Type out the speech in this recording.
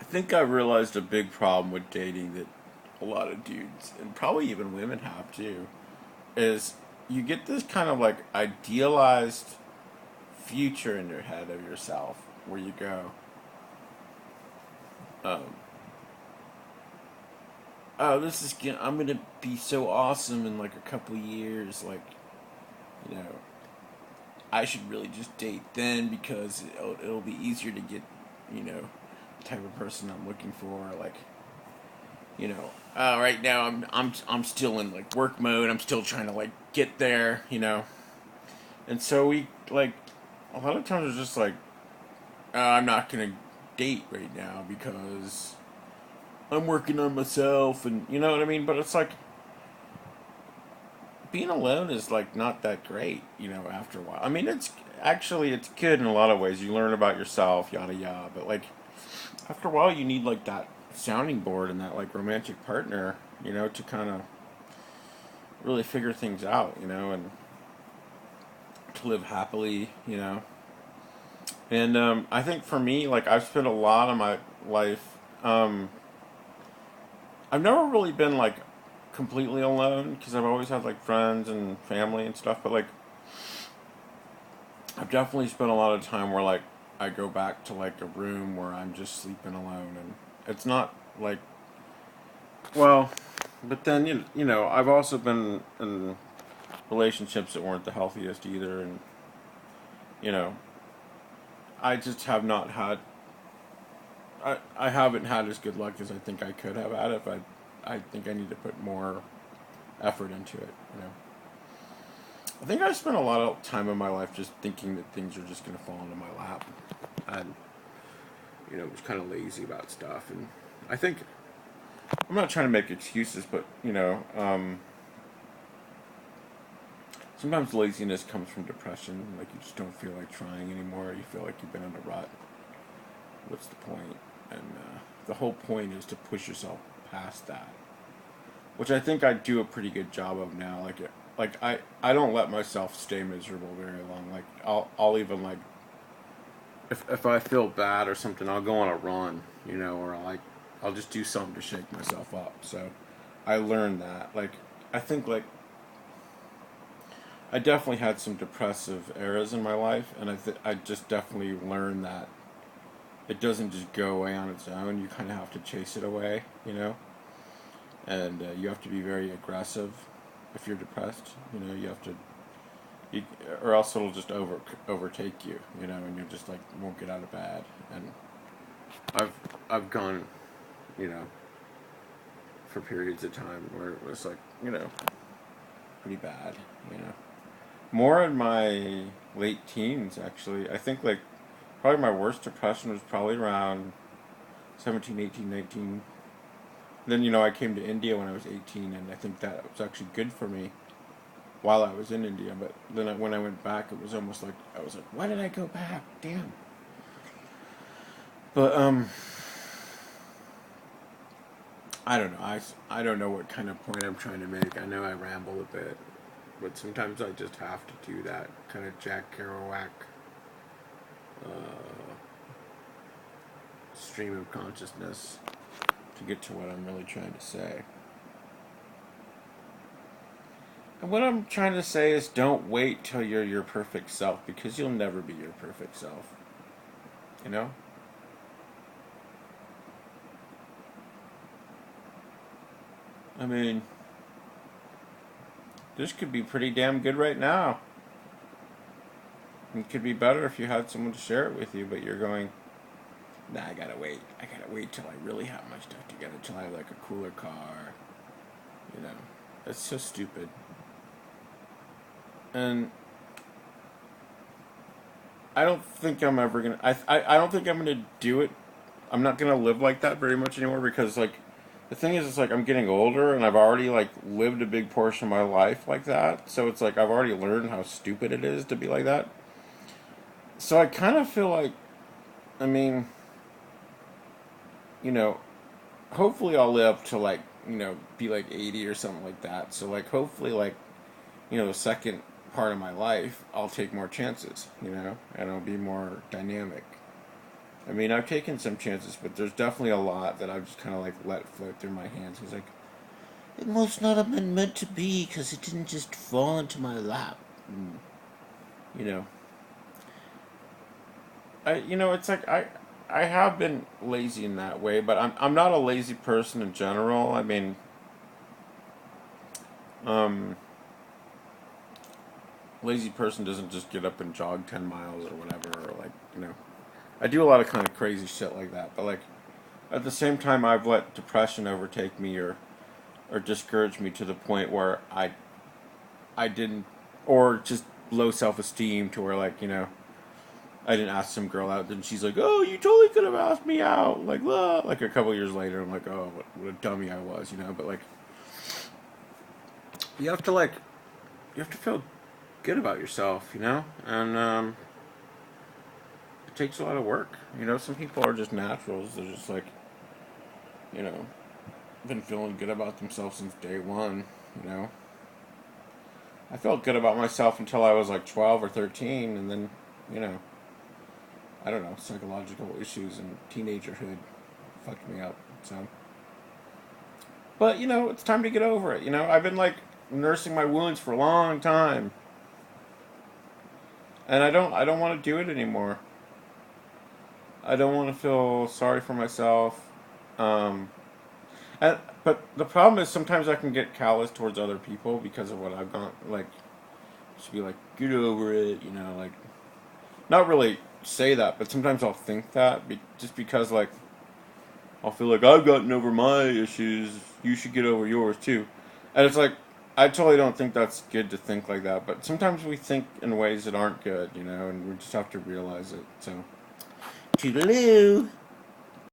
think I realized a big problem with dating that a lot of dudes, and probably even women have too, is you get this kind of like idealized future in your head of yourself where you go, um, oh, I'm gonna be so awesome in like a couple years. Like, you know, I should really just date then because it'll be easier to get, the type of person I'm looking for. Like, right now I'm still in like work mode. I'm still trying to like get there. And so we like a lot of times it's just like I'm not gonna date right now because I'm working on myself, and you know what I mean. But it's like being alone is like not that great, after a while. I mean, it's good in a lot of ways. You learn about yourself, yada yada. But like after a while, you need like that sounding board and that like romantic partner, to kind of really figure things out, and to live happily. And I think for me, like I've spent a lot of my life. I've never really been like completely alone because I've always had like friends and family and stuff. But like I've definitely spent a lot of time where like I go back to like a room where I'm just sleeping alone, and it's not like well, but then I've also been in relationships that weren't the healthiest either, and you know I just have not had I haven't had as good luck as I think I could have had if I think I need to put more effort into it. I think I spent a lot of time in my life just thinking that things are just going to fall into my lap, and was kind of lazy about stuff. And I think I'm not trying to make excuses, but sometimes laziness comes from depression. Like you just don't feel like trying anymore. You feel like you've been in a rut. What's the point? And the whole point is to push yourself past that, which I think I do a pretty good job of now. Like I don't let myself stay miserable very long. Like I'll even like if I feel bad or something, I'll go on a run, or I'll just do something to shake myself up. So I learned that. Like I think like I definitely had some depressive eras in my life, and I just definitely learned that it doesn't just go away on its own. You kind of have to chase it away, and you have to be very aggressive if you're depressed. You have to, you, or else it'll just overtake you, and you just like won't get out of bed. And I've I've gone, you know, for periods of time where it was like, pretty bad. More in my late teens, actually. I think like probably my worst depression was probably around 17, 18, 19. Then, I came to India when I was 18, and I think that was actually good for me while I was in India. But then when I went back, it was almost like I was like, why did I go back? Damn. But I don't know. I don't know what kind of point I'm trying to make. I know I ramble a bit, but sometimes I just have to do that kind of Jack Kerouac uh, stream of consciousness to get to what I'm really trying to say. And what I'm trying to say is don't wait till you're your perfect self because you'll never be your perfect self. You know? I mean, this could be pretty damn good right now. It could be better if you had someone to share it with you, but you're going, nah, I gotta wait. I gotta wait till I really have my stuff together, till I have like a cooler car. You know? That's so stupid. And I don't think I'm ever gonna. I don't think I'm gonna do it. I'm not gonna live like that very much anymore because like the thing is, it's like I'm getting older and I've already like lived a big portion of my life like that. So it's like I've already learned how stupid it is to be like that. So I kind of feel like, I mean, you know, hopefully I'll live to like be like 80 or something like that. So like hopefully like the second part of my life I'll take more chances, and I'll be more dynamic. I mean, I've taken some chances, but there's definitely a lot that I've just kind of like let float through my hands. He's like, it must not have been meant to be because it didn't just fall into my lap. And, you know, it's like I have been lazy in that way, but I'm not a lazy person in general. I mean, um, lazy person doesn't just get up and jog 10 miles or whatever, or like, I do a lot of kind of crazy shit like that. But like at the same time, I've let depression overtake me or discourage me to the point where I didn't, or just low self esteem to where like I didn't ask some girl out, then she's like, "Oh, you totally could have asked me out." Like, like a couple years later, I'm like, "Oh, what a dummy I was," But like, you have to like, you have to feel good about yourself, and it takes a lot of work. Some people are just naturals. They're just like, you know, been feeling good about themselves since day one. You know, I felt good about myself until I was like 12 or 13, and then, you know, I don't know, psychological issues and teenagerhood fucked me up. So, but it's time to get over it. I've been like nursing my wounds for a long time, and I don't want to do it anymore. I don't want to feel sorry for myself. Um, but the problem is sometimes I can get callous towards other people because of what I've gone like. Just be like, get over it, like not really say that, but sometimes I'll think that just because like I'll feel like I've gotten over my issues, you should get over yours too, and it's like I totally don't think that's good to think like that, but sometimes we think in ways that aren't good, and we just have to realize it. So, toodaloo.